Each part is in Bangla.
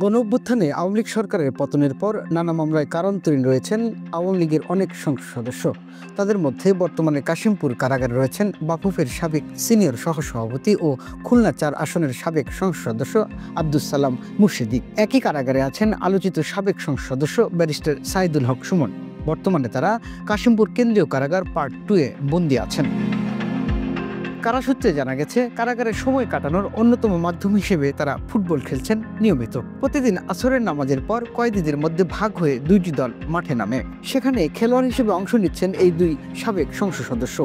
গণঅভ্যুত্থানে আওয়ামী লীগ সরকারের পতনের পর নানা মামলায় কারান্তরীণ রয়েছেন আওয়ামী লীগের অনেক সংসদ সদস্য। তাদের মধ্যে বর্তমানে কাশিমপুর কারাগারে রয়েছেন বাফুফের সাবেক সিনিয়র সহসভাপতি ও খুলনা ৪ আসনের সাবেক সংসদ সদস্য আব্দুস সালাম মুর্শেদী। একই কারাগারে আছেন আলোচিত সাবেক সংসদ সদস্য ব্যারিস্টার সাইদুল হক সুমন। বর্তমানে তারা কাশিমপুর কেন্দ্রীয় কারাগার পার্ট 2-এ বন্দী আছেন। কারাসূত্রে জানা গেছে, কারাগারে সময় কাটানোর অন্যতম মাধ্যম হিসেবে তারা ফুটবল খেলছেন নিয়মিত। প্রতিদিন আসরের নামাজের পর কয়েদিদের মধ্যে ভাগ হয়ে 2টি দল মাঠে নামে। সেখানে খেলোয়াড় হিসেবে অংশ নিচ্ছেন এই 2 সাবেক সংসদ সদস্য।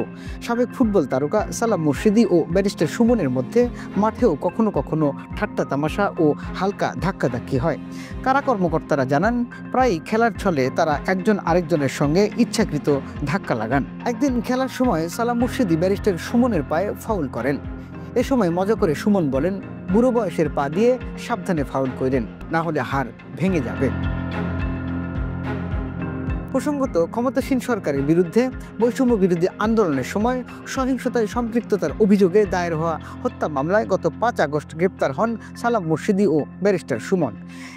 সাবেক ফুটবল তারকা সালাম মুর্শেদী ও ব্যারিস্টার সুমনের মধ্যে মাঠেও কখনো কখনো ঠাট্টা তামাশা ও হালকা ধাক্কাধাক্কি হয়। কারা কর্মকর্তারা জানান, প্রায়ই খেলার ছলে তারা একজন আরেকজনের সঙ্গে ইচ্ছাকৃত ধাক্কা লাগান। একদিন খেলার সময় সালাম মুর্শেদী ব্যারিস্টার সুমনের পায়ে ফাউল করেন। এ সময় মজা করে সুমন বলেন, বুড়ো বয়সের পা দিয়ে সাবধানে ফাউল করেন, না হলে হাড় ভেঙে যাবে। প্রসঙ্গত, ক্ষমতাসীন সরকারের বিরুদ্ধে বৈষম্য বিরোধী আন্দোলনের সময় সহিংসতায় সম্পৃক্ততার অভিযোগে দায়ের হওয়া হত্যা মামলায় গত 5 আগস্ট গ্রেপ্তার হন সালাম মুর্শেদী ও ব্যারিস্টার সুমন।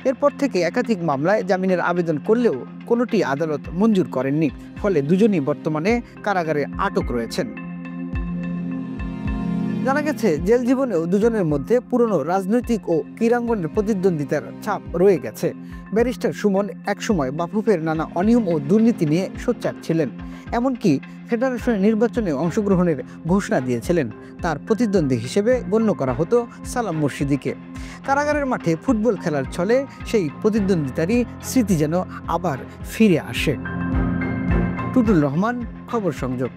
এরপর থেকে একাধিক মামলায় জামিনের আবেদন করলেও কোনোটি আদালত মঞ্জুর করেননি। ফলে দুজনই বর্তমানে কারাগারে আটক রয়েছেন। জানা গেছে, জেল জীবনেও দুজনের মধ্যে পুরনো রাজনৈতিক ও ক্রীড়াঙ্গনের প্রতিদ্বন্দ্বিতার ছাপ রয়ে গেছে। ব্যারিস্টার সুমন একসময় বাফুফের নানা অনিয়ম ও দুর্নীতি নিয়ে সোচ্চার ছিলেন। এমনকি ফেডারেশনের নির্বাচনে অংশগ্রহণের ঘোষণা দিয়েছিলেন। তার প্রতিদ্বন্দ্বী হিসেবে গণ্য করা হতো সালাম মুর্শেদীকে। কারাগারের মাঠে ফুটবল খেলার ছলে সেই প্রতিদ্বন্দ্বিতারই স্মৃতি যেন আবার ফিরে আসে। টুটুল রহমান, খবর সংযোগ।